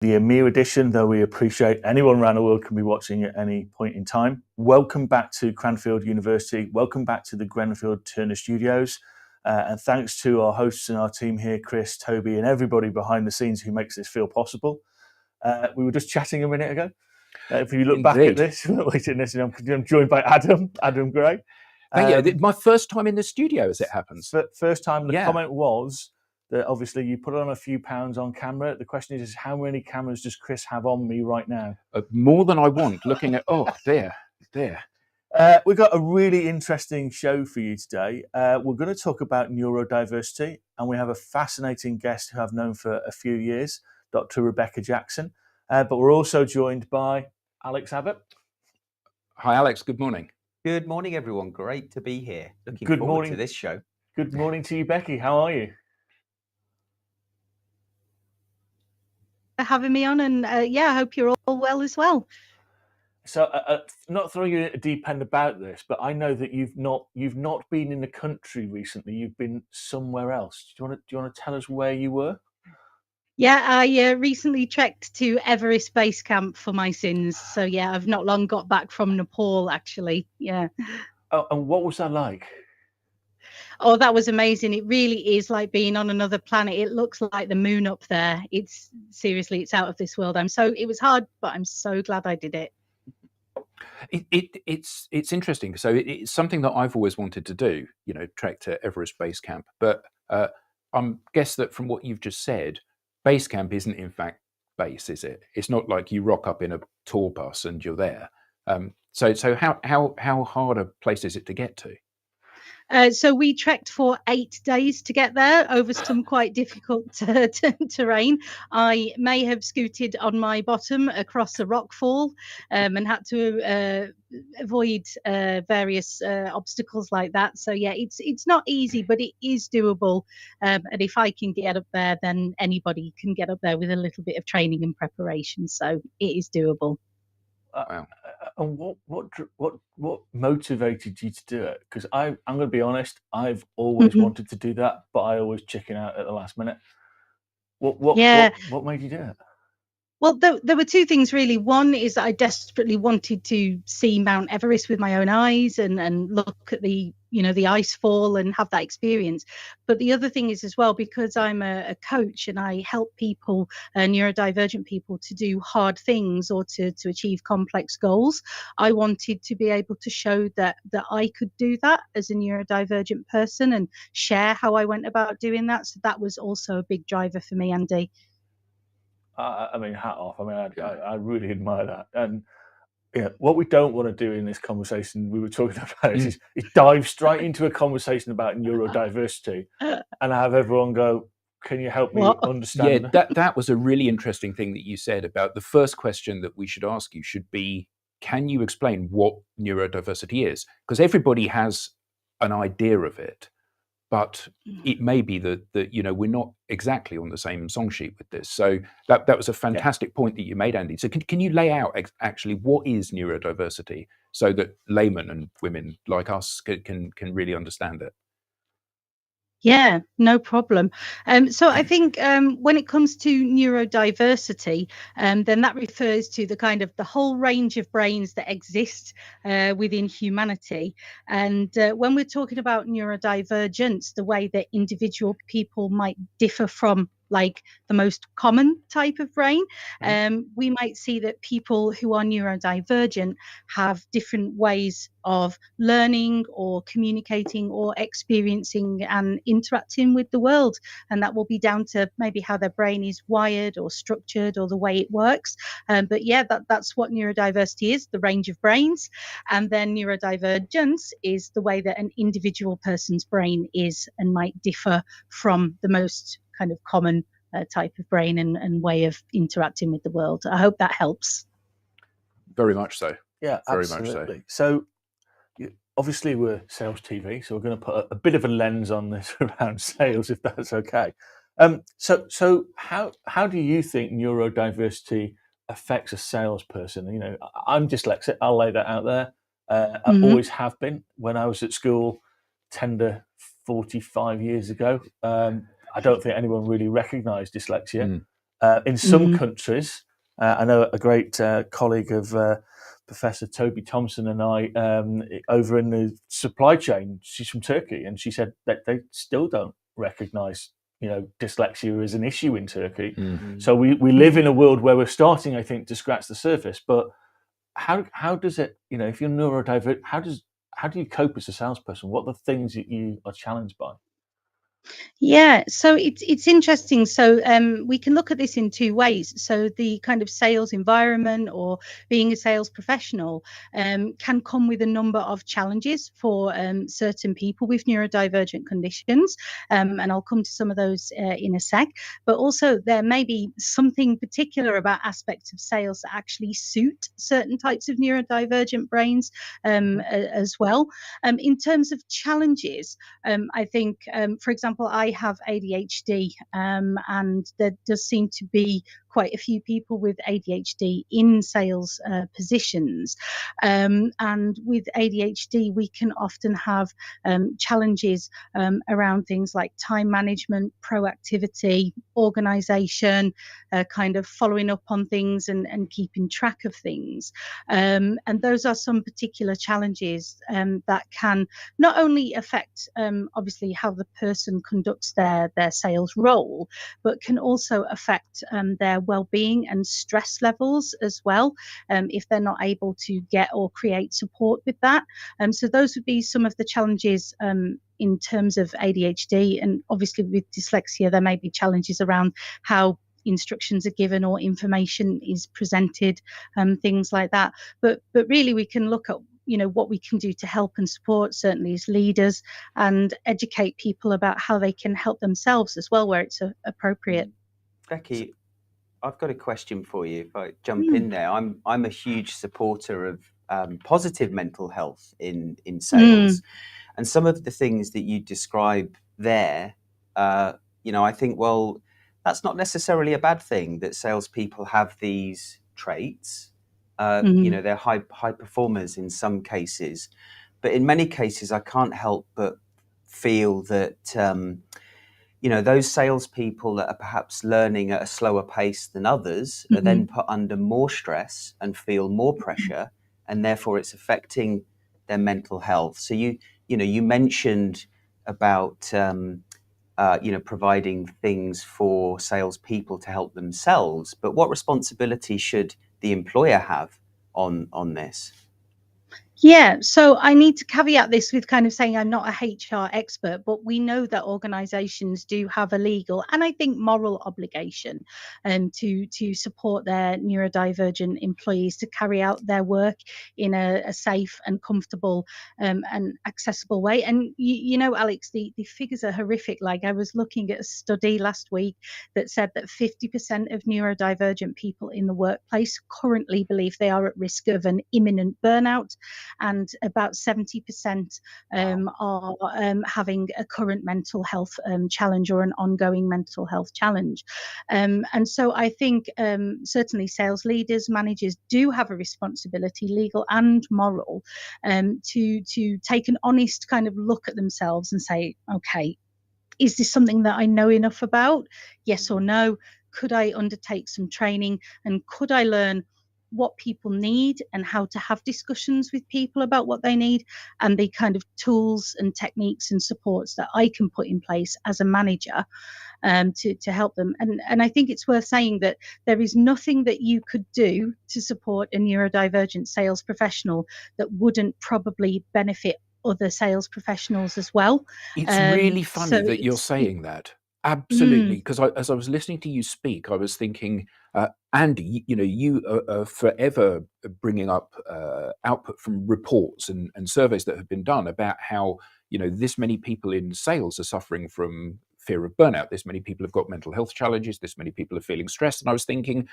the EMEA edition, though we appreciate anyone around the world can be watching at any point in time. Welcome back to Cranfield University. Welcome back to the Grenfell Turner Studios. And thanks to our hosts and our team here, Chris, Toby, and everybody behind the scenes who makes this feel possible. We were just chatting a minute ago. If you look back at this, I'm joined by Adam Gray. Thank you. My first time in the studio, as it happens. First time. The comment was that obviously you put on a few pounds on camera. The question is how many cameras does Chris have on me right now? More than I want, looking at, oh, dear. We've got a really interesting show for you today. We're going to talk about neurodiversity, and we have a fascinating guest who I've known for a few years, Dr. Rebecca Jackson. But we're also joined by Alex Abbott. Hi, Alex. Good morning. Good morning, everyone. Great to be here. Looking forward to this show. Good morning to you, Becky. How are you? Having me on, and I hope you're all well as well. So, not throwing you a deep end about this, but I know that you've not been in the country recently. You've been somewhere else. Do you want to tell us where you were? Yeah, I recently trekked to Everest Base Camp for my sins. So yeah, I've not long got back from Nepal, actually. Yeah. Oh, and what was that like? Oh, that was amazing. It really is like being on another planet. It looks like the moon up there. It's out of this world. It was hard, but I'm so glad I did it. It's interesting. So it's something that I've always wanted to do, trek to Everest Base Camp. But I guess that from what you've just said, base camp isn't in fact base, is it? It's not like you rock up in a tour bus and you're there. So how hard a place is it to get to? So we trekked for 8 days to get there over some quite difficult terrain. I may have scooted on my bottom across a rock fall and had to avoid various obstacles like that. So yeah, it's not easy, but it is doable. And if I can get up there, then anybody can get up there with a little bit of training and preparation. So it is doable. Wow. And what motivated you to do it? Because I'm going to be honest, I've always wanted to do that, but I always chicken out at the last minute. What made you do it? Well, there were two things really. One is that I desperately wanted to see Mount Everest with my own eyes and look at the ice fall and have that experience. But the other thing is as well, because I'm a coach and I help people, neurodivergent people, to do hard things or to achieve complex goals. I wanted to be able to show that I could do that as a neurodivergent person and share how I went about doing that. So that was also a big driver for me, Andy. I mean, hat off. I mean, I really admire that. And what we don't want to do in this conversation we were talking about is dive straight into a conversation about neurodiversity and have everyone go, can you help me understand? Yeah, that was a really interesting thing that you said about the first question that we should ask you should be, can you explain what neurodiversity is? Because everybody has an idea of it. But it may be that we're not exactly on the same song sheet with this. So that was a fantastic point that you made, Andy. So can you lay out actually what is neurodiversity so that laymen and women like us can really understand it? Yeah, no problem. So I think when it comes to neurodiversity, then that refers to the whole range of brains that exist within humanity. And when we're talking about neurodivergence, the way that individual people might differ from like the most common type of brain, we might see that people who are neurodivergent have different ways of learning or communicating or experiencing and interacting with the world. And that will be down to maybe how their brain is wired or structured or the way it works. But yeah, that's what neurodiversity is, the range of brains. And then neurodivergence is the way that an individual person's brain is and might differ from the most kind of common type of brain and way of interacting with the world. I hope that helps. Very much so. Yeah, very absolutely. much so. So obviously we're SalesTV, so we're going to put a bit of a lens on this around sales, if that's okay. So how do you think neurodiversity affects a salesperson? I'm dyslexic. I'll lay that out there. I always have been. When I was at school 10 to 45 years ago, I don't think anyone really recognised dyslexia. In some countries, I know a great colleague of Professor Toby Thompson and I over in the supply chain. She's from Turkey, and she said that they still don't recognise, dyslexia as an issue in Turkey. So we live in a world where we're starting, I think, to scratch the surface. But how does it, if you're neurodivergent, how do you cope as a salesperson? What are the things that you are challenged by? Yeah, so it's interesting. So we can look at this in two ways. So the kind of sales environment or being a sales professional can come with a number of challenges for certain people with neurodivergent conditions, and I'll come to some of those in a sec. But also there may be something particular about aspects of sales that actually suit certain types of neurodivergent brains as well. In terms of challenges, I think, for example, I have ADHD, and there does seem to be quite a few people with ADHD in sales positions. And with ADHD, we can often have challenges around things like time management, proactivity, organization, kind of following up on things and keeping track of things. And those are some particular challenges that can not only affect obviously how the person conducts their sales role, but can also affect their well-being and stress levels as well, if they're not able to get or create support with that. So those would be some of the challenges in terms of ADHD. And obviously with dyslexia, there may be challenges around how instructions are given or information is presented, things like that. But really we can look at what we can do to help and support, certainly as leaders, and educate people about how they can help themselves as well where it's appropriate. Becci, I've got a question for you. If I jump in there, I'm a huge supporter of positive mental health in sales, and some of the things that you describe there, I think, well, that's not necessarily a bad thing that salespeople have these traits. They're high performers in some cases, but in many cases, I can't help but feel that those salespeople that are perhaps learning at a slower pace than others are then put under more stress and feel more pressure, and therefore it's affecting their mental health. So you mentioned about providing things for salespeople to help themselves, but what responsibility should the employer have on this? Yeah, so I need to caveat this with kind of saying I'm not a HR expert, but we know that organisations do have a legal and I think moral obligation to support their neurodivergent employees to carry out their work in a safe and comfortable and accessible way. And Alex, the figures are horrific. Like I was looking at a study last week that said that 50% of neurodivergent people in the workplace currently believe they are at risk of an imminent burnout, and about 70% are having a current mental health challenge or an ongoing mental health challenge. And so I think certainly sales leaders, managers do have a responsibility, legal and moral, to take an honest kind of look at themselves and say, okay, is this something that I know enough about? Yes or no? Could I undertake some training, and could I learn what people need and how to have discussions with people about what they need, and the kind of tools and techniques and supports that I can put in place as a manager to help them. And I think it's worth saying that there is nothing that you could do to support a neurodivergent sales professional that wouldn't probably benefit other sales professionals as well. It's really funny that you're saying that. Absolutely, because as I was listening to you speak, I was thinking, Andy, you are forever bringing up output from reports and surveys that have been done about how, this many people in sales are suffering from fear of burnout. This many people have got mental health challenges. This many people are feeling stressed. And I was thinking,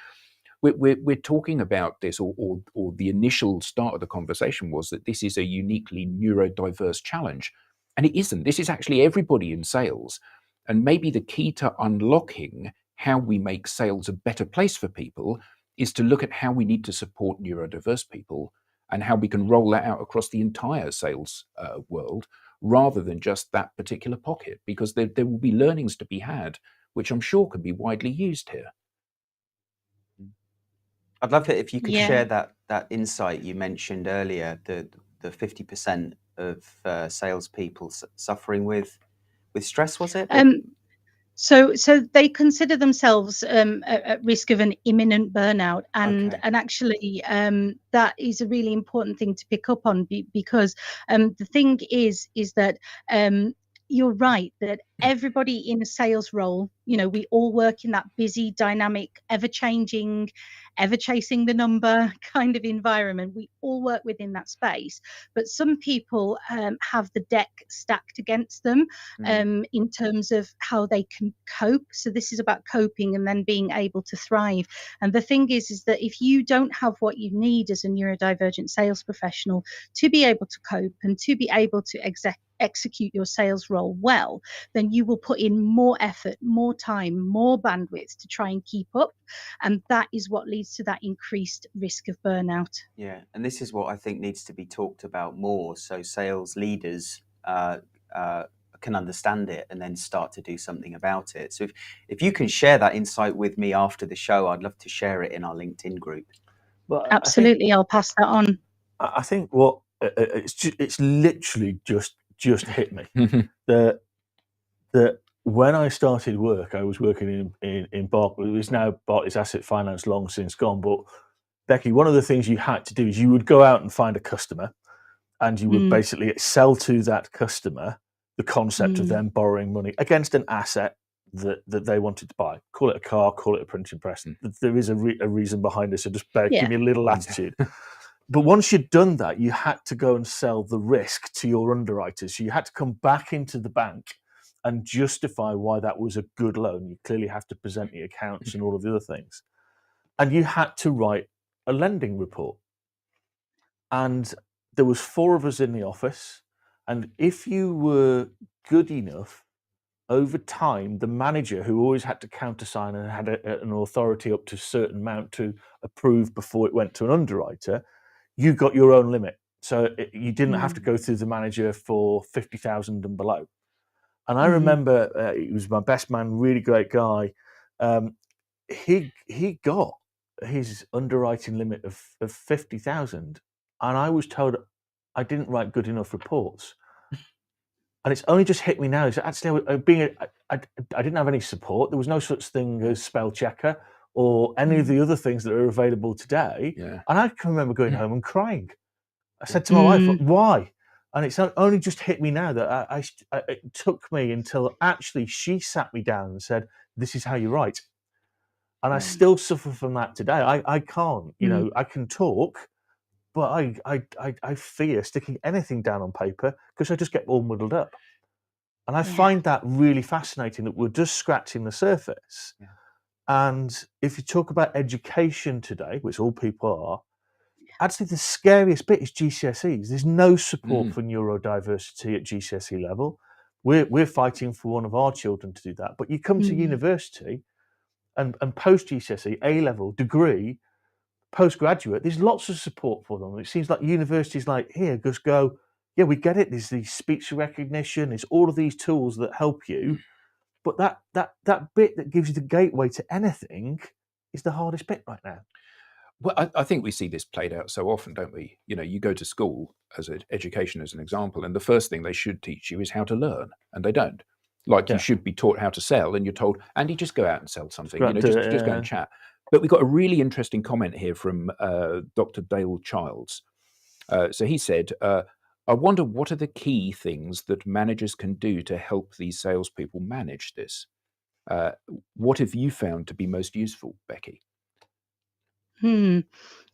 we're talking about this, or the initial start of the conversation was that this is a uniquely neurodiverse challenge. And it isn't. This is actually everybody in sales. And maybe the key to unlocking how we make sales a better place for people is to look at how we need to support neurodiverse people and how we can roll that out across the entire sales world rather than just that particular pocket, because there will be learnings to be had, which I'm sure can be widely used here. I'd love it if you could Yeah. share that insight you mentioned earlier, the 50% of salespeople suffering with stress, was it? So they consider themselves at risk of an imminent burnout, and Okay. actually that is a really important thing to pick up on, because the thing is that you're right that everybody in a sales role, we all work in that busy, dynamic, ever-changing, ever-chasing the number kind of environment. We all work within that space, but some people have the deck stacked against them in terms of how they can cope. So this is about coping and then being able to thrive. And the thing is that if you don't have what you need as a neurodivergent sales professional to be able to cope and to be able to execute your sales role well, then you will put in more effort, more time, more bandwidth to try and keep up. And that is what leads to that increased risk of burnout. Yeah, and this is what I think needs to be talked about more, so sales leaders can understand it and then start to do something about it. So if you can share that insight with me after the show, I'd love to share it in our LinkedIn group. But Absolutely, I'll pass that on. I think what it's literally just hit me that when I started work, I was working in Barclays. It is now Barclays Asset Finance, long since gone. But Becci, one of the things you had to do is you would go out and find a customer, and you would basically sell to that customer the concept of them borrowing money against an asset that they wanted to buy. Call it a car, call it a printing press. There is a reason behind it, so just give me a little latitude. But once you'd done that, you had to go and sell the risk to your underwriters. So you had to come back into the bank and justify why that was a good loan. You clearly have to present the accounts and all of the other things. And you had to write a lending report. And there was 4 of us in the office. And if you were good enough, over time, the manager, who always had to countersign and had an authority up to a certain amount to approve before it went to an underwriter, you got your own limit. So you didn't have to go through the manager for 50,000 and below. And I remember he was my best man, really great guy. He got his underwriting limit of 50,000, and I was told I didn't write good enough reports. And it's only just hit me now. So actually, I didn't have any support. There was no such thing as spell checker or any of the other things that are available today. Yeah. And I can remember going home and crying. I said to my wife, "Why?" And it's only just hit me now that it took me until actually she sat me down and said, "This is how you write." And I still suffer from that today. I can't, I can talk, but I fear sticking anything down on paper because I just get all muddled up. And I find that really fascinating that we're just scratching the surface. Yeah. And if you talk about education today, which all people are, actually the scariest bit is GCSEs. There's no support for neurodiversity at GCSE level. We're fighting for one of our children to do that. But you come to university and post GCSE, A-level, degree, postgraduate, there's lots of support for them. It seems like universities like, here, just go, yeah, we get it. There's the speech recognition, there's all of these tools that help you. But that bit that gives you the gateway to anything is the hardest bit right now. Well, I think we see this played out so often, don't we? You go to school as education as an example, and the first thing they should teach you is how to learn, and they don't. Like you should be taught how to sell, and you're told, Andy, just go out and sell something. Just go and chat. But we've got a really interesting comment here from Dr. Dale Childs. So he said, I wonder what are the key things that managers can do to help these salespeople manage this? What have you found to be most useful, Becci?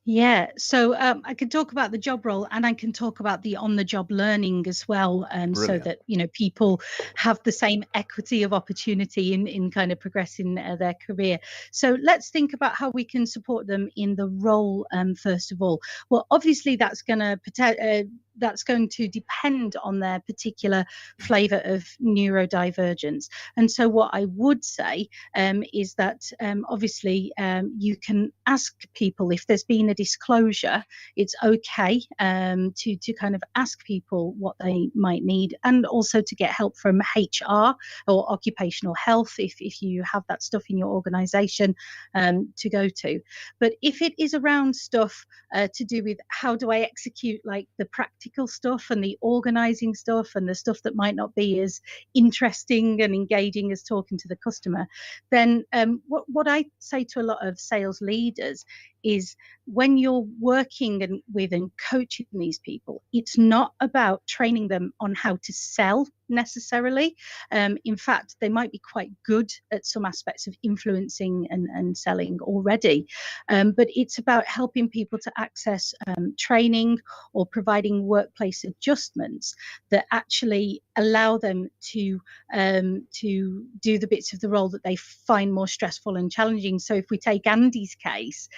Yeah, so I can talk about the job role, and I can talk about the on-the-job learning as well, so that people have the same equity of opportunity in kind of progressing their career. So let's think about how we can support them in the role. First of all, well, obviously that's going to depend on their particular flavour of neurodivergence. And so what I would say is that obviously you can ask people if there's been a disclosure. It's okay to kind of ask people what they might need, and also to get help from HR or occupational health if you have that stuff in your organization to go to. But if it is around stuff to do with how do I execute like the practical stuff and the organizing stuff and the stuff that might not be as interesting and engaging as talking to the customer, then what I say to a lot of sales leaders is, when you're working with and coaching these people, it's not about training them on how to sell necessarily. In fact, they might be quite good at some aspects of influencing and selling already, but it's about helping people to access training or providing workplace adjustments that actually allow them to do the bits of the role that they find more stressful and challenging. So if we take Andy's case,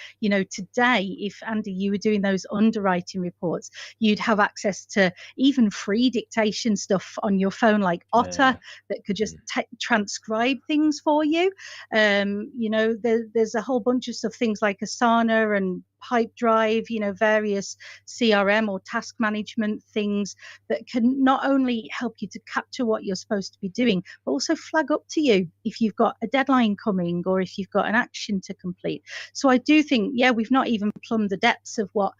today, if Andy, you were doing those underwriting reports, you'd have access to even free dictation stuff on your phone, like Otter, that could just transcribe things for you. There's a whole bunch of stuff, things like Asana and Pipedrive, various CRM or task management things that can not only help you to capture what you're supposed to be doing, but also flag up to you if you've got a deadline coming or if you've got an action to complete. So I do think, we've not even plumbed the depths of what,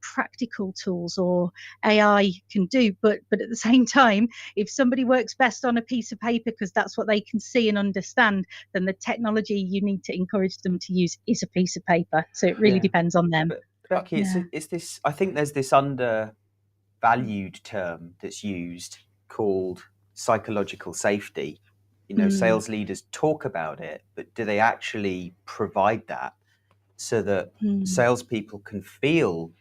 practical tools or AI can do. But at the same time, if somebody works best on a piece of paper because that's what they can see and understand, then the technology you need to encourage them to use is a piece of paper. So it really depends on them. But Becci, it's this. I think there's this undervalued term that's used called psychological safety. Sales leaders talk about it, but do they actually provide that so that salespeople can feel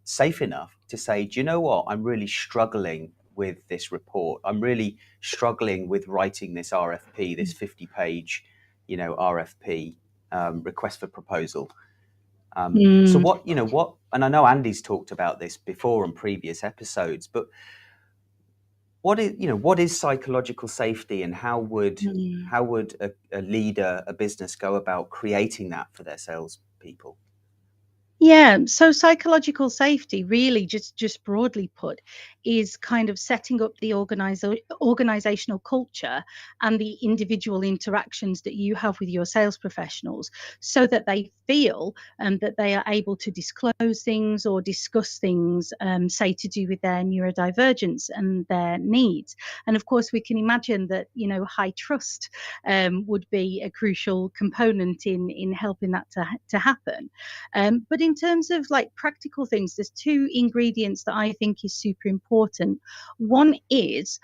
safe enough to say, do you know what? I'm really struggling with this report. I'm really struggling with writing this RFP, this 50-page, RFP, request for proposal. So what, and I know Andy's talked about this before on previous episodes, but what is psychological safety, and how would a leader, a business go about creating that for their salespeople? Yeah, so psychological safety, really, just broadly put, is kind of setting up the organizational culture and the individual interactions that you have with your sales professionals, so that they feel that they are able to disclose things or discuss things, say, to do with their neurodivergence and their needs. And of course, we can imagine that, high trust would be a crucial component in helping that to happen. But in terms of like practical things, there's two ingredients that I think is super important. One is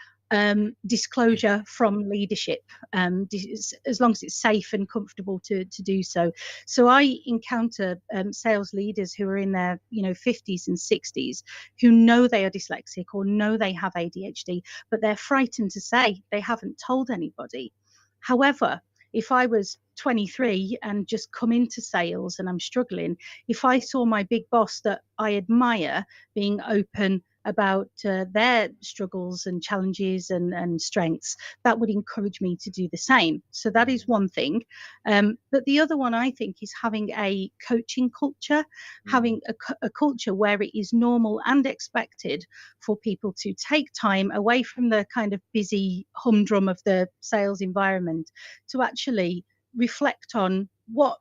disclosure from leadership, as long as it's safe and comfortable to do so. So I encounter sales leaders who are in their 50s and 60s who know they are dyslexic or know they have ADHD, but they're frightened to say, they haven't told anybody. However, if I was 23 and just come into sales and I'm struggling, if I saw my big boss that I admire being open about their struggles and challenges and strengths, that would encourage me to do the same. So that is one thing. But the other one, I think, is having a coaching culture, having a culture where it is normal and expected for people to take time away from the kind of busy humdrum of the sales environment to actually reflect on what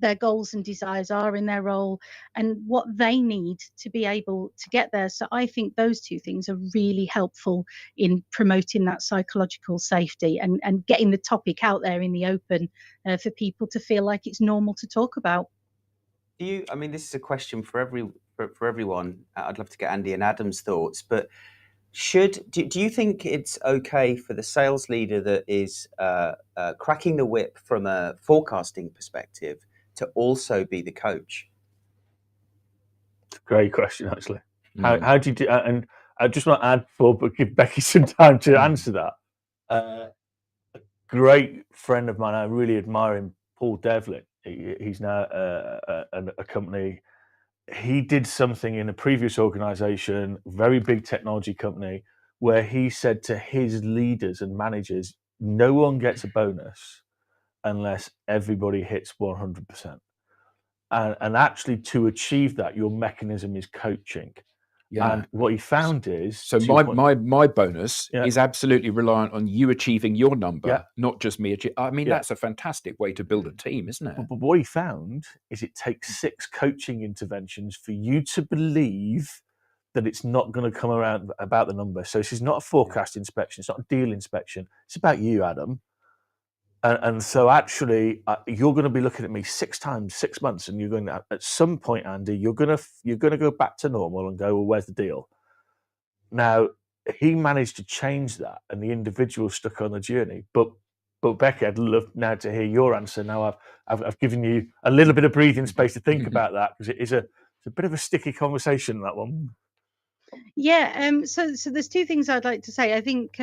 their goals and desires are in their role and what they need to be able to get there. So I think those two things are really helpful in promoting that psychological safety and getting the topic out there in the open for people to feel like it's normal to talk about. This is a question for everyone. I'd love to get Andy and Adam's thoughts, but do you think it's okay for the sales leader that is cracking the whip from a forecasting perspective to also be the coach? It's a great question, actually. How do you do? And I just want to add, but give Becci some time to answer that. A great friend of mine, I really admire him, Paul Devlin. He's now a company. He did something in a previous organization, very big technology company, where he said to his leaders and managers, no one gets a bonus unless everybody hits 100%. and actually to achieve that, your mechanism is coaching. Yeah. And what he found is, So my bonus Yeah. is absolutely reliant on you achieving your number, Yeah. not just me. I mean, Yeah. that's a fantastic way to build a team, isn't it? But what he found is it takes 6 coaching interventions for you to believe that it's not going to come around about the number. So this is not a forecast inspection. It's not a deal inspection. It's about you, Adam. And so actually, you're going to be looking at me 6 times, 6 months, and you're going to, at some point, Andy, you're going to go back to normal and go, well, where's the deal? Now, he managed to change that, and the individual stuck on the journey. But Becky, I'd love now to hear your answer. Now I've given you a little bit of breathing space to think about that, because it's a bit of a sticky conversation, that one. Yeah. So there's 2 things I'd like to say. I think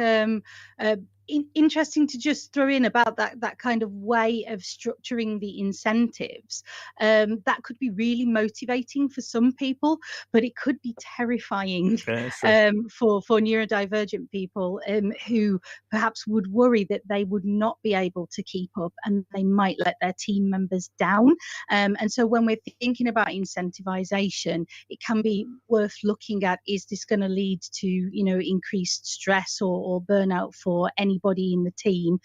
interesting to just throw in about that kind of way of structuring the incentives. That could be really motivating for some people, but it could be terrifying for neurodivergent people who perhaps would worry that they would not be able to keep up and they might let their team members down. And so when we're thinking about incentivization, it can be worth looking at, is this going to lead to, increased stress or burnout for anybody in the team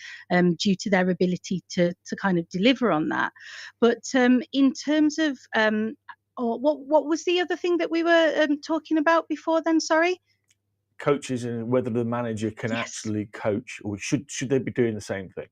due to their ability to kind of deliver on that. But in terms of what was the other thing that we were talking about before then? Sorry. Coaches, and whether the manager can actually coach, or should they be doing the same thing?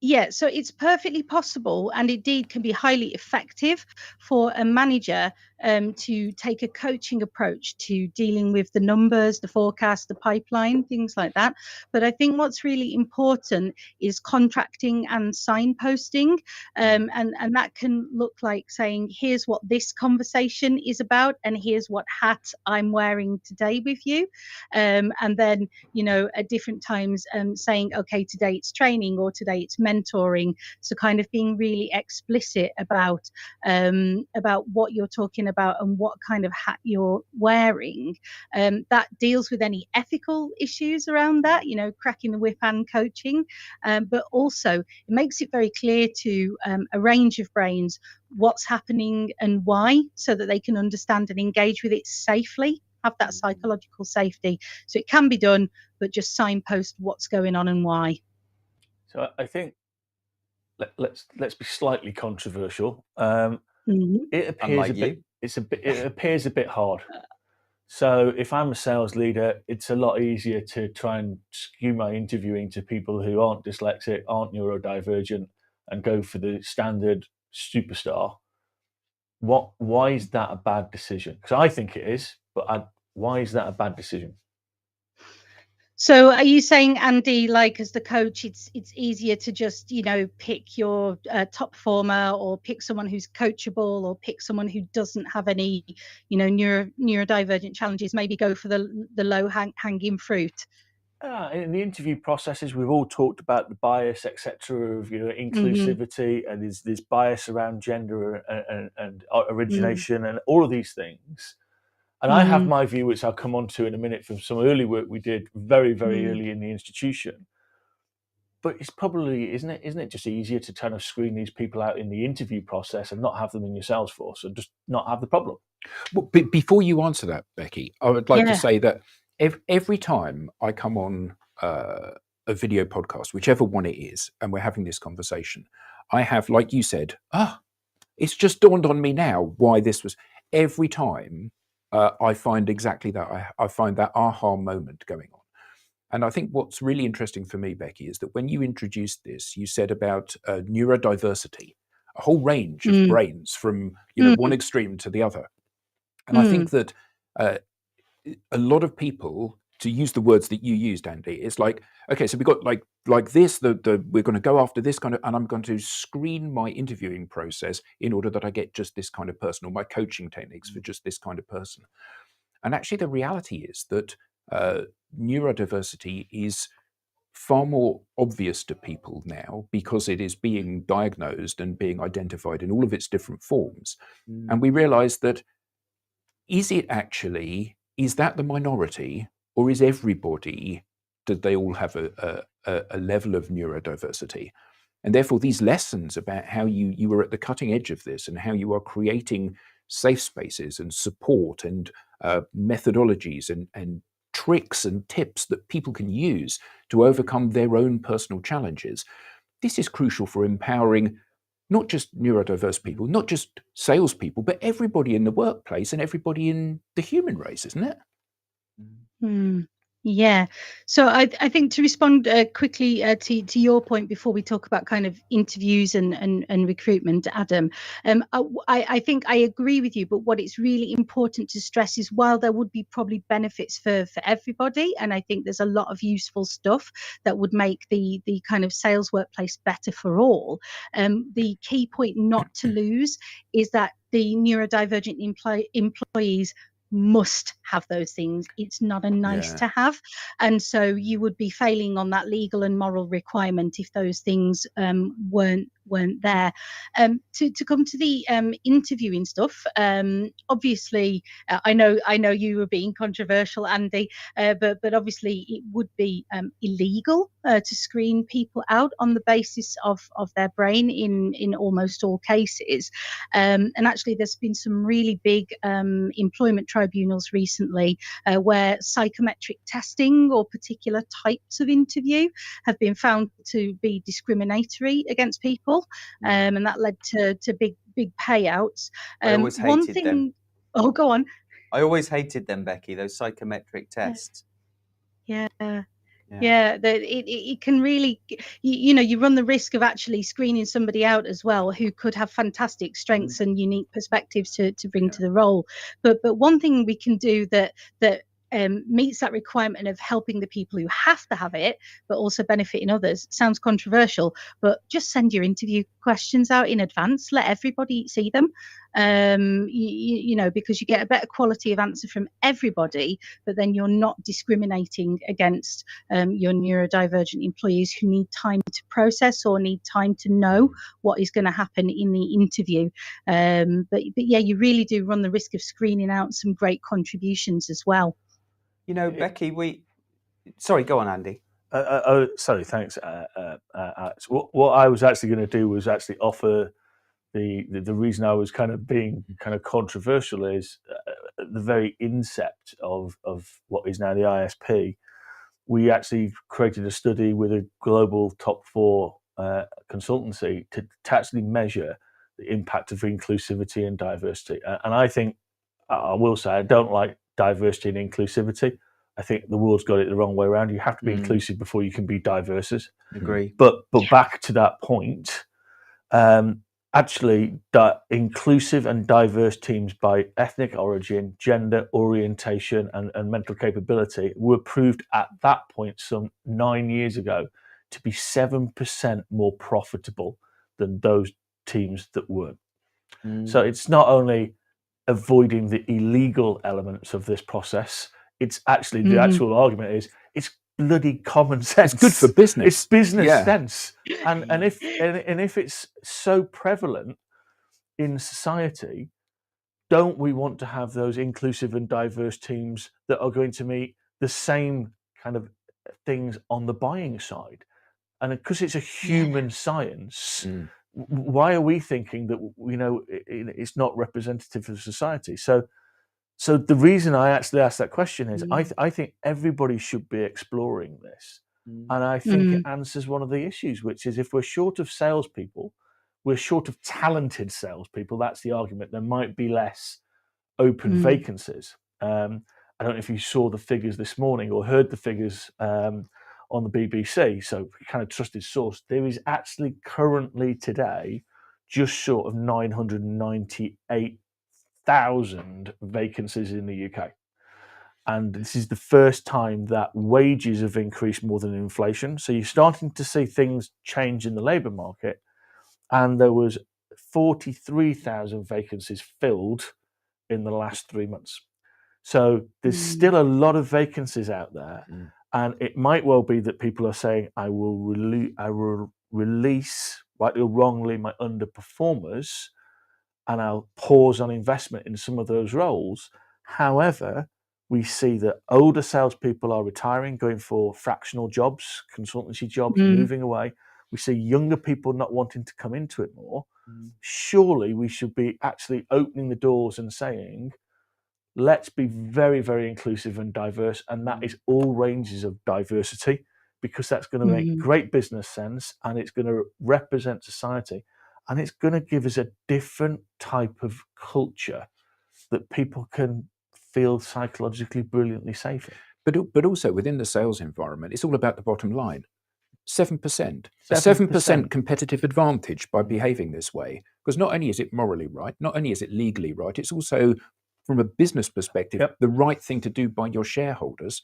Yeah, so it's perfectly possible, and indeed can be highly effective for a manager to take a coaching approach to dealing with the numbers, the forecast, the pipeline, things like that. But I think what's really important is contracting and signposting, and that can look like saying, here's what this conversation is about, and here's what hat I'm wearing today with you. And then, at different times saying, okay, today it's training, or today it's mentoring. So kind of being really explicit about what you're talking about and what kind of hat you're wearing. That deals with any ethical issues around that, cracking the whip and coaching. But also it makes it very clear to a range of brains what's happening and why, so that they can understand and engage with it safely, have that psychological safety. So it can be done, but just signpost what's going on and why. So I think let's be slightly controversial. It appears it appears a bit hard. So if I'm a sales leader, it's a lot easier to try and skew my interviewing to people who aren't dyslexic, aren't neurodivergent, and go for the standard superstar. Why is that a bad decision? Because I think it is, but why is that a bad decision? So are you saying, Andy, like as the coach, it's easier to just, pick your top performer, or pick someone who's coachable, or pick someone who doesn't have any, neurodivergent challenges, maybe go for the low hanging fruit? In the interview processes, we've all talked about the bias, etc., of inclusivity, and there's bias around gender and origination and all of these things. And I have my view, which I'll come on to in a minute, from some early work we did very, very early in the institution. But it's probably, isn't it just easier to kind of screen these people out in the interview process and not have them in your sales force, and just not have the problem? Well, before you answer that, Becky, I would like to say that every time I come on a video podcast, whichever one it is, and we're having this conversation, I have, like you said, it's just dawned on me now why this was. Every time I find exactly that. I find that aha moment going on. And I think what's really interesting for me, Becky, is that when you introduced this, you said about neurodiversity, a whole range of brains from one extreme to the other. And I think that a lot of people, to use the words that you used, Andy, it's like, okay, so we've got like this, we're going to go after this kind of, and I'm going to screen my interviewing process in order that I get just this kind of person, or my coaching techniques for just this kind of person. And actually the reality is that neurodiversity is far more obvious to people now, because it is being diagnosed and being identified in all of its different forms. And we realize that, is that the minority, or is everybody, did they all have a level of neurodiversity? And therefore, these lessons about how you were at the cutting edge of this and how you are creating safe spaces and support and methodologies and tricks and tips that people can use to overcome their own personal challenges. This is crucial for empowering not just neurodiverse people, not just salespeople, but everybody in the workplace and everybody in the human race, isn't it? Yeah. So I think to respond quickly to your point before we talk about kind of interviews and recruitment, Adam, I think I agree with you. But what it's really important to stress is while there would be probably benefits for everybody, and I think there's a lot of useful stuff that would make the kind of sales workplace better for all. The key point not to lose is that the neurodivergent employees must have those things. It's not a nice to have, and so you would be failing on that legal and moral requirement if those things weren't there. To come to the interviewing stuff, obviously I know you were being controversial, Andy, but obviously it would be illegal to screen people out on the basis of their brain in almost all cases, and actually there's been some really big employment tribunals recently where psychometric testing or particular types of interview have been found to be discriminatory against people, and that led to big payouts. I always hated them. Oh, go on. I always hated them, Becci, those psychometric tests. Yeah, it can really, you run the risk of actually screening somebody out as well who could have fantastic strengths and unique perspectives to bring to the role. But one thing we can do that meets that requirement of helping the people who have to have it, but also benefiting others, sounds controversial, but just send your interview questions out in advance. Let everybody see them, because you get a better quality of answer from everybody, but then you're not discriminating against your neurodivergent employees who need time to process or need time to know what is going to happen in the interview. But yeah, you really do run the risk of screening out some great contributions as well. Becci, sorry, go on, Andy. Sorry, thanks, Alex. What I was actually going to do was actually offer the reason I was kind of being kind of controversial is at the very incept of what is now the ISP, we actually created a study with a global top 4 consultancy to actually measure the impact of inclusivity and diversity. And I think, I will say, I don't like diversity and inclusivity. I think the world's got it the wrong way around. You have to be inclusive before you can be diverse. Agree. But back to that point, actually, inclusive and diverse teams by ethnic origin, gender, orientation, and mental capability were proved at that point some 9 years ago to be 7% more profitable than those teams that weren't. So it's not only avoiding the illegal elements of this process, it's actually the actual argument is it's bloody common sense. It's good for business. It's business sense. And if it's so prevalent in society, don't we want to have those inclusive and diverse teams that are going to meet the same kind of things on the buying side? And because it's a human science, why are we thinking that it's not representative of society? So the reason I actually asked that question is I think everybody should be exploring this, and I think it answers one of the issues, which is if we're short of salespeople, we're short of talented salespeople. That's the argument. There might be less open vacancies. I don't know if you saw the figures this morning or heard the figures on the BBC, so kind of trusted source. There is actually currently today just short of 998,000 vacancies in the UK. And this is the first time that wages have increased more than inflation. So you're starting to see things change in the labour market. And there was 43,000 vacancies filled in the last 3 months. So there's still a lot of vacancies out there. And it might well be that people are saying, I will release, rightly or wrongly, my underperformers, and I'll pause on investment in some of those roles. However, we see that older salespeople are retiring, going for fractional jobs, consultancy jobs, moving away. we see younger people not wanting to come into it more. Surely we should be actually opening the doors and saying, let's be very, very inclusive and diverse. And that is all ranges of diversity, because that's going to make great business sense, and it's going to represent society, and it's going to give us a different type of culture that people can feel psychologically brilliantly safe in. But also within the sales environment, it's all about the bottom line. 7%. A 7%. 7% competitive advantage by behaving this way. Because not only is it morally right, not only is it legally right, it's also, from a business perspective, the right thing to do by your shareholders.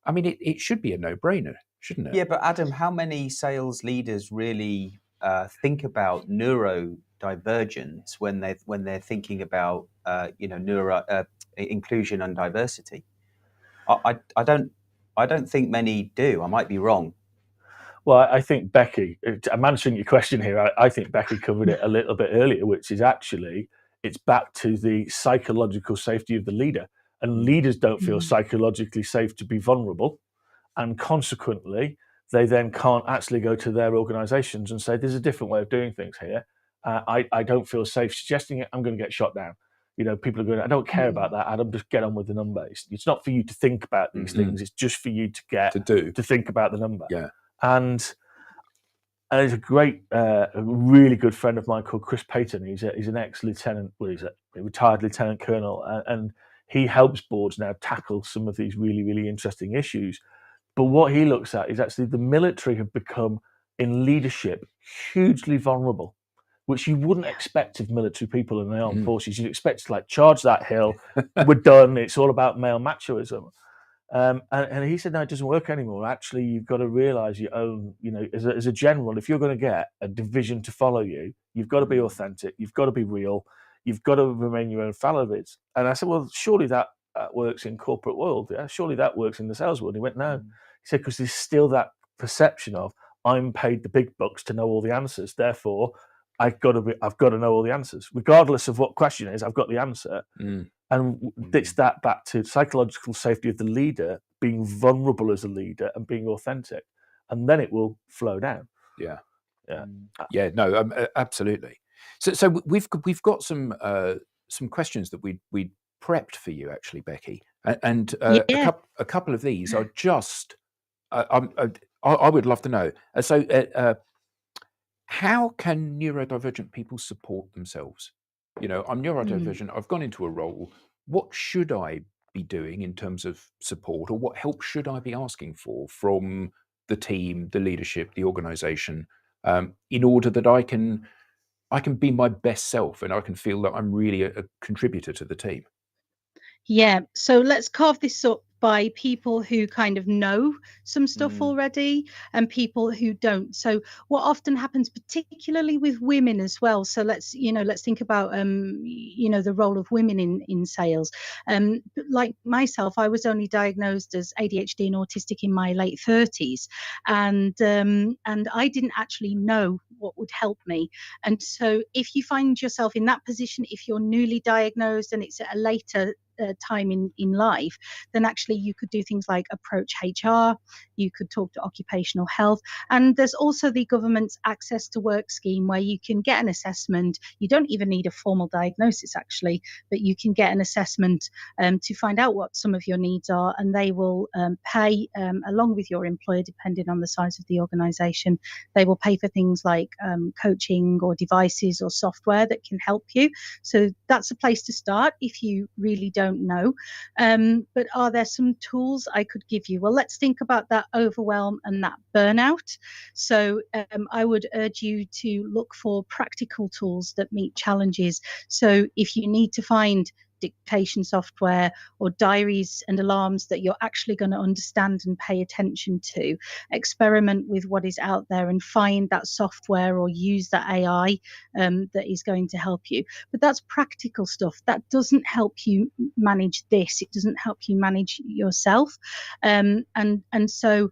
I mean, it should be a no-brainer, shouldn't it? Yeah, but Adam, how many sales leaders really think about neurodivergence when they're thinking about inclusion and diversity? I don't think many do. I might be wrong. Well, I think Becci, I'm answering your question here. I think Becci covered it a little bit earlier, which is actually, it's back to the psychological safety of the leader. And leaders don't feel psychologically safe to be vulnerable. And consequently, they then can't actually go to their organizations and say, there's a different way of doing things here. I don't feel safe suggesting it. I'm going to get shot down. People are going, I don't care about that, Adam, just get on with the number. It's not for you to think about these things. It's just for you to get to think about the number. Yeah. And there's a really good friend of mine called Chris Payton. He's an ex-lieutenant, well, he's a retired lieutenant colonel, and he helps boards now tackle some of these really, really interesting issues. But what he looks at is actually the military have become, in leadership, hugely vulnerable, which you wouldn't expect of military people in the armed forces. You'd expect to charge that hill, we're done, it's all about male machoism. And he said, no, it doesn't work anymore. Actually, you've got to realize your own, as a general, if you're going to get a division to follow you, you've got to be authentic, you've got to be real, you've got to remain your own fellows. And I said, well, surely that works in corporate world. Yeah? Surely that works in the sales world. He went, no. He said, because there's still that perception of, I'm paid the big bucks to know all the answers. Therefore, I've got to know all the answers. Regardless of what question is, I've got the answer. And it's that back to psychological safety of the leader, being vulnerable as a leader and being authentic, and then it will flow down. Yeah. No, absolutely. So we've got some questions that we prepped for you, actually, Becci, and a couple of these are just I would love to know. How can neurodivergent people support themselves? I'm neurodivergent. I've gone into a role. What should I be doing in terms of support, or what help should I be asking for from the team, the leadership, the organization, in order that I can be my best self and I can feel that I'm really a contributor to the team? Yeah, so let's carve this up by people who kind of know some stuff already and people who don't. So what often happens, particularly with women as well, so let's think about the role of women in sales. Like myself, I was only diagnosed as ADHD and autistic in my late 30s, and I didn't actually know what would help me. And so if you find yourself in that position, if you're newly diagnosed and it's at a later time in life, then actually you could do things like approach HR, you could talk to occupational health, and there's also the government's Access to Work scheme where you can get an assessment. You don't even need a formal diagnosis actually, but you can get an assessment to find out what some of your needs are, and they will pay along with your employer, depending on the size of the organization. They will pay for things like coaching or devices or software that can help you. So that's a place to start if you really don't know. But are there some tools I could give you? Well, let's think about that overwhelm and that burnout. So I would urge you to look for practical tools that meet challenges. So if you need to find dictation software or diaries and alarms that you're actually going to understand and pay attention to, experiment with what is out there and find that software or use that AI that is going to help you. But that's practical stuff. That doesn't help you manage this. It doesn't help you manage yourself. And so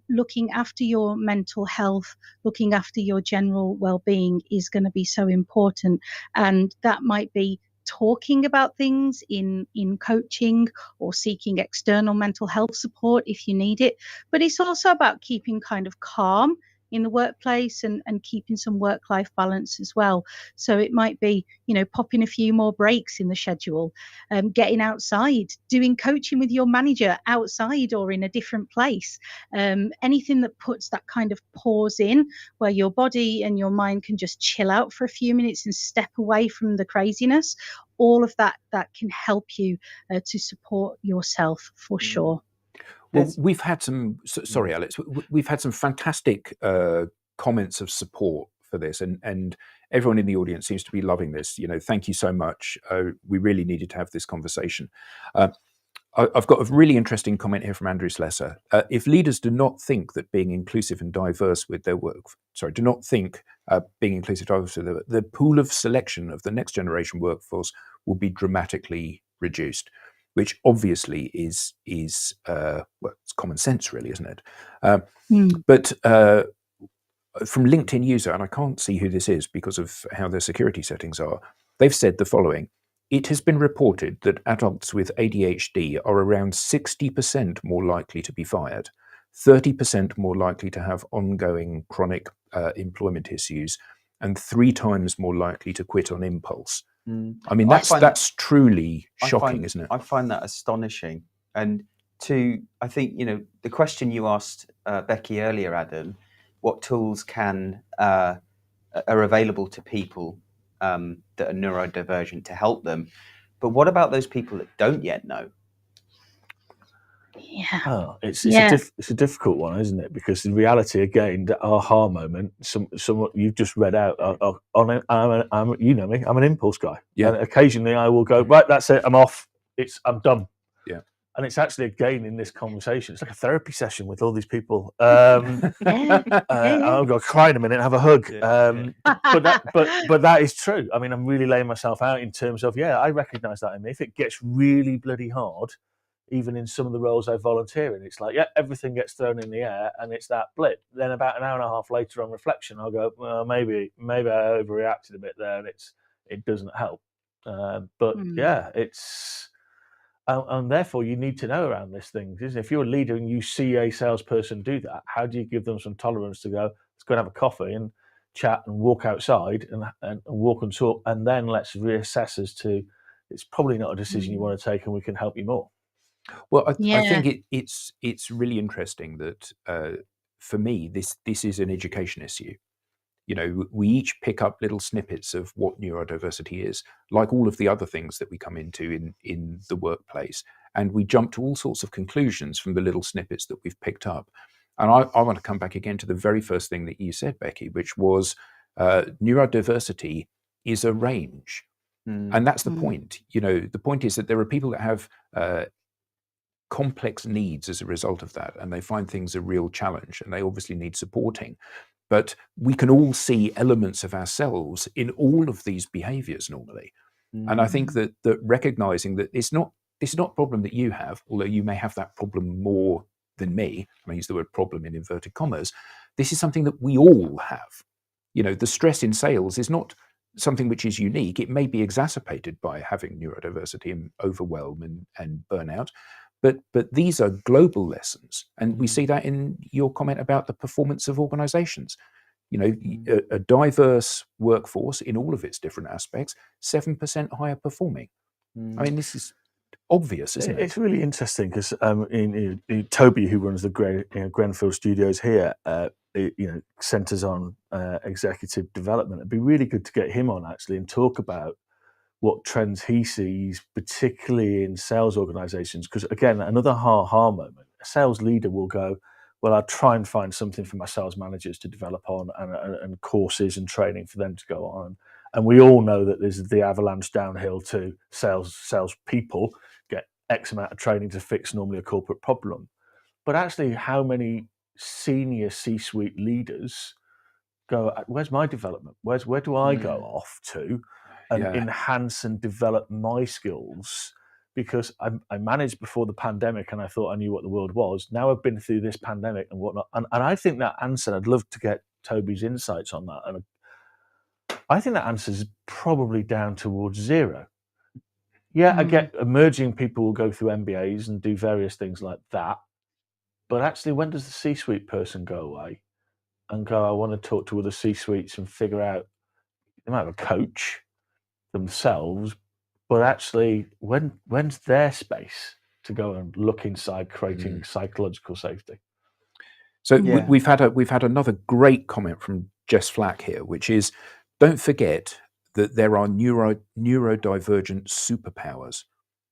looking after your mental health, looking after your general well-being is going to be so important. And that might be talking about things in coaching or seeking external mental health support if you need it. But it's also about keeping kind of calm in the workplace and keeping some work-life balance as well. So it might be, popping a few more breaks in the schedule, getting outside, doing coaching with your manager outside or in a different place. Anything that puts that kind of pause in where your body and your mind can just chill out for a few minutes and step away from the craziness. All of that can help you to support yourself for sure. Well, we've had some, sorry, Alex, we've had some fantastic comments of support for this, and everyone in the audience seems to be loving this. Thank you so much. We really needed to have this conversation. I've got a really interesting comment here from Andrew Slesser. If leaders do not think that being inclusive and diverse with their work, being inclusive and diverse with the pool of selection of the next generation workforce will be dramatically reduced, which obviously is it's common sense, really, isn't it? But from LinkedIn user, and I can't see who this is because of how their security settings are, they've said the following. It has been reported that adults with ADHD are around 60% more likely to be fired, 30% more likely to have ongoing chronic employment issues, and 3 times more likely to quit on impulse. I mean, that's truly shocking, isn't it? I find that astonishing. And I think, the question you asked Becci earlier, Adam, what tools are available to people that are neurodivergent to help them? But what about those people that don't yet know? Yeah. Oh, it's a difficult one, isn't it? Because in reality, again, the aha moment. Somewhat you've just read out. You know me. I'm an impulse guy. Yeah. And occasionally, I will go, right. That's it. I'm off. I'm done. Yeah. And it's actually again in this conversation. It's like a therapy session with all these people. I'll go cry in a minute and have a hug. But that is true. I mean, I'm really laying myself out in terms of I recognise that in me. If it gets really bloody hard, even in some of the roles I volunteer in, it's like, everything gets thrown in the air and it's that blip. Then about an hour and a half later on reflection, I'll go, well, maybe I overreacted a bit there and it doesn't help. And therefore you need to know around this thing. If you're a leader and you see a salesperson do that, how do you give them some tolerance to go, let's go and have a coffee and chat and walk outside and walk and talk, and then let's reassess as to it's probably not a decision you want to take and we can help you more. Well, I think it's really interesting that for me, this is an education issue. We each pick up little snippets of what neurodiversity is, like all of the other things that we come into in the workplace, and we jump to all sorts of conclusions from the little snippets that we've picked up. And I want to come back again to the very first thing that you said, Becci, which was neurodiversity is a range. And that's the point. The point is that there are people that have complex needs as a result of that, and they find things a real challenge, and they obviously need supporting. But we can all see elements of ourselves in all of these behaviors normally. And I think that recognizing that it's not a problem that you have, although you may have that problem more than me. I use the word problem in inverted commas. This is something that we all have. The stress in sales is not something which is unique. It may be exacerbated by having neurodiversity and overwhelm and burnout. But these are global lessons, and we see that in your comment about the performance of organizations. A diverse workforce in all of its different aspects, 7% higher performing. I mean, this is obvious, isn't it? It's really interesting because Toby, who runs the Grenfell studios here, centers on executive development. It'd be really good to get him on actually and talk about what trends he sees, particularly in sales organizations. Because again, another ha-ha moment, a sales leader will go, well, I'll try and find something for my sales managers to develop on and courses and training for them to go on. And we all know that there's the avalanche downhill to sales people get X amount of training to fix normally a corporate problem. But actually, how many senior C-suite leaders go, where's my development? Where do I go off to and enhance and develop my skills? Because I managed before the pandemic and I thought I knew what the world was. Now I've been through this pandemic and whatnot. And I think that answer, I'd love to get Toby's insights on that. And I think that answer is probably down towards 0. I get emerging people will go through MBAs and do various things like that. But actually, when does the C-suite person go away? and go, I want to talk to other C-suites and figure out, they might have a coach themselves, but actually when's their space to go and look inside, creating psychological safety? So Yeah. we've had another great comment from Jess Flack here, which is, don't forget that there are neurodivergent superpowers,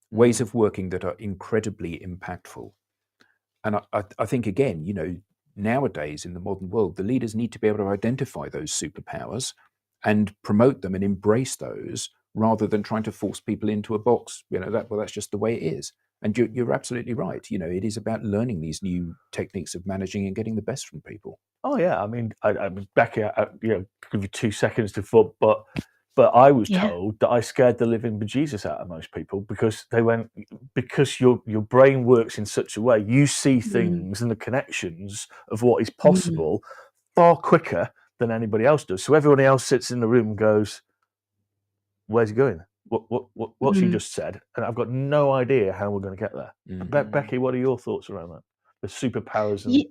ways of working that are incredibly impactful. And I think, again, you know, nowadays in the modern world, the leaders need to be able to identify those superpowers and promote them and embrace those, rather than trying to force people into a box. You know, that's just the way it is. And you're absolutely right. You know, it is about learning these new techniques of managing and getting the best from people. Oh yeah, I mean, Becky, you know, give you 2 seconds to thought, but I was told that I scared the living bejesus out of most people, because they went, because your brain works in such a way, you see things and the connections of what is possible far quicker than anybody else does. So everybody else sits in the room and goes, "Where's he going? What's he just said?" And I've got no idea how we're going to get there. Becky, what are your thoughts around that? The superpowers and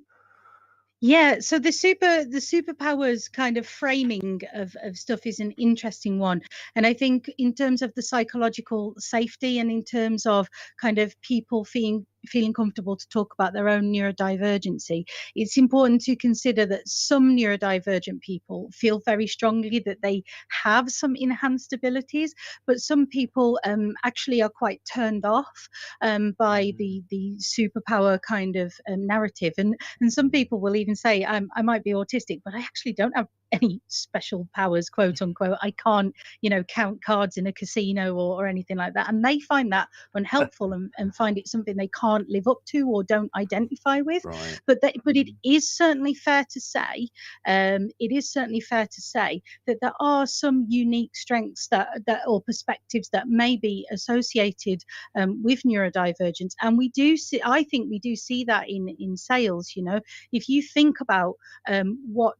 Yeah, so the superpowers kind of framing of stuff is an interesting one. And I think in terms of the psychological safety, and in terms of kind of people feeling comfortable to talk about their own neurodivergency, it's important to consider that some neurodivergent people feel very strongly that they have some enhanced abilities, but some people actually are quite turned off by the superpower kind of narrative. And some people will even say, I might be autistic, but I actually don't have any special powers, quote unquote. I can't, you know, count cards in a casino or anything like that. And they find that unhelpful and find it something they can't live up to or don't identify with. Right. But it is certainly fair to say, that there are some unique strengths that or perspectives that may be associated with neurodivergence. And I think we do see that in sales. You know, if you think about what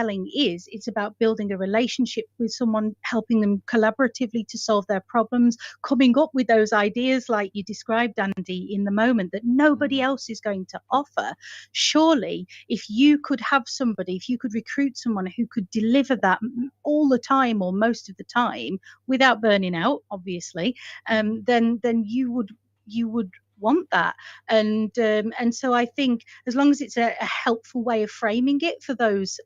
selling is, it's about building a relationship with someone, helping them collaboratively to solve their problems, coming up with those ideas like you described, Andy, in the moment that nobody else is going to offer. Surely, if you could recruit someone who could deliver that all the time or most of the time without burning out, obviously, then you would want that. And so I think as long as it's a helpful way of framing it for those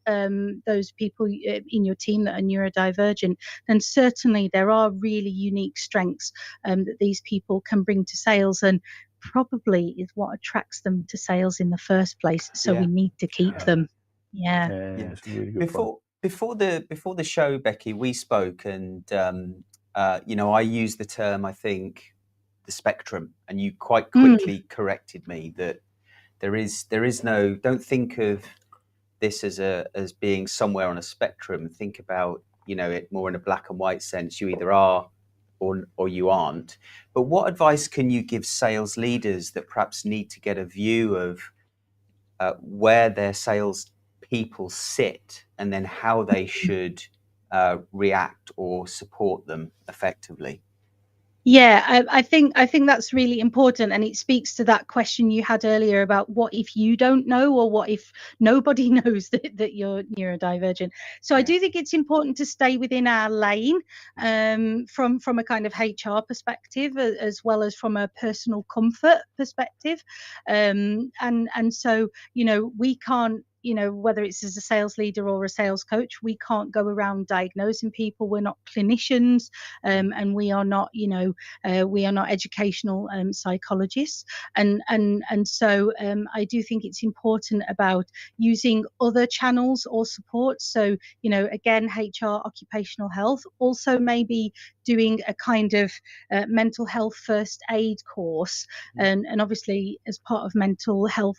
people in your team that are neurodivergent, then certainly there are really unique strengths that these people can bring to sales, and probably is what attracts them to sales in the first place. So we need to keep them. Yeah. it's a really good point. Before the show, Becky, we spoke, and you know, I used the term, I think, the spectrum, and you quite quickly corrected me that there is no, don't think of this as being somewhere on a spectrum. Think about, you know, it more in a black and white sense. You either are or you aren't. But what advice can you give sales leaders that perhaps need to get a view of where their sales people sit, and then how they should react or support them effectively? Yeah, I think that's really important, and it speaks to that question you had earlier about what if you don't know, or what if nobody knows that you're neurodivergent. So I do think it's important to stay within our lane, from a kind of HR perspective, as well as from a personal comfort perspective, and so, you know, we can't, you know, whether it's as a sales leader or a sales coach, we can't go around diagnosing people. We're not clinicians, and we are not, you know, we are not educational psychologists, and so I do think it's important about using other channels or support. So, you know, again, HR, occupational health, also maybe doing a kind of mental health first aid course, and obviously as part of mental health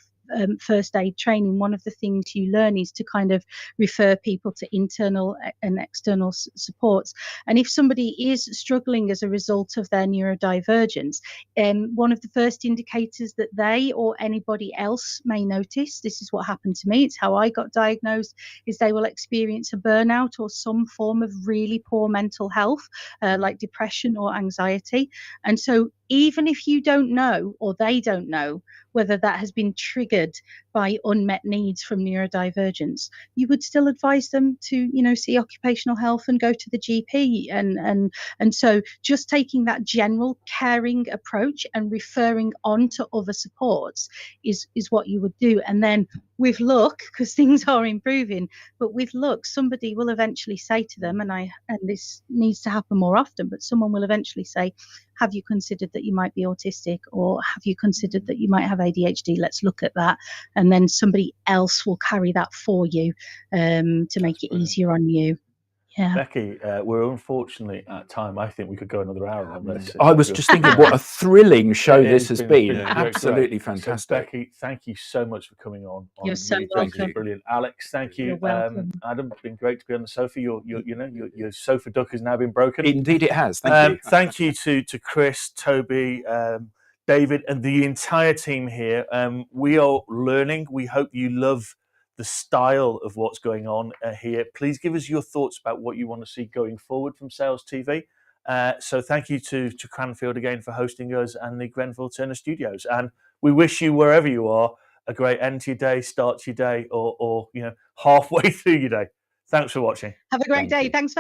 first aid training, one of the things you learn is to kind of refer people to internal and external supports. And if somebody is struggling as a result of their neurodivergence, one of the first indicators that they or anybody else may notice, this is what happened to me, it's how I got diagnosed, is they will experience a burnout or some form of really poor mental health, like depression or anxiety. And so even if you don't know, or they don't know, whether that has been triggered by unmet needs from neurodivergence, you would still advise them to, see occupational health and go to the GP. And so just taking that general caring approach and referring on to other supports is what you would do. And then with luck, because things are improving, but with luck, somebody will eventually say to them, and this needs to happen more often, but someone will eventually say, have you considered that you might be autistic, or have you considered that you might have ADHD? Let's look at that. And then somebody else will carry that for you to make it easier on you. Yeah. Becci, we're unfortunately at time. I think we could go another hour on this. I was just thinking what a thrilling show this has been. Yeah, Absolutely great. fantastic. So, Becci, thank you so much for coming on. You're so welcome. Brilliant. Alex, thank you. You're welcome. Adam, it's been great to be on the sofa. Your sofa duck has now been broken. Indeed it has. Thank you. Thank you to Chris, Toby, David, and the entire team here. We are learning. We hope you love the style of what's going on here. Please give us your thoughts about what you want to see going forward from SalesTV. So thank you to Cranfield again for hosting us and the Grenfell Turner Studios. And we wish you, wherever you are, a great end to your day, start to your day, or halfway through your day. Thanks for watching. Have a great day. Thanks for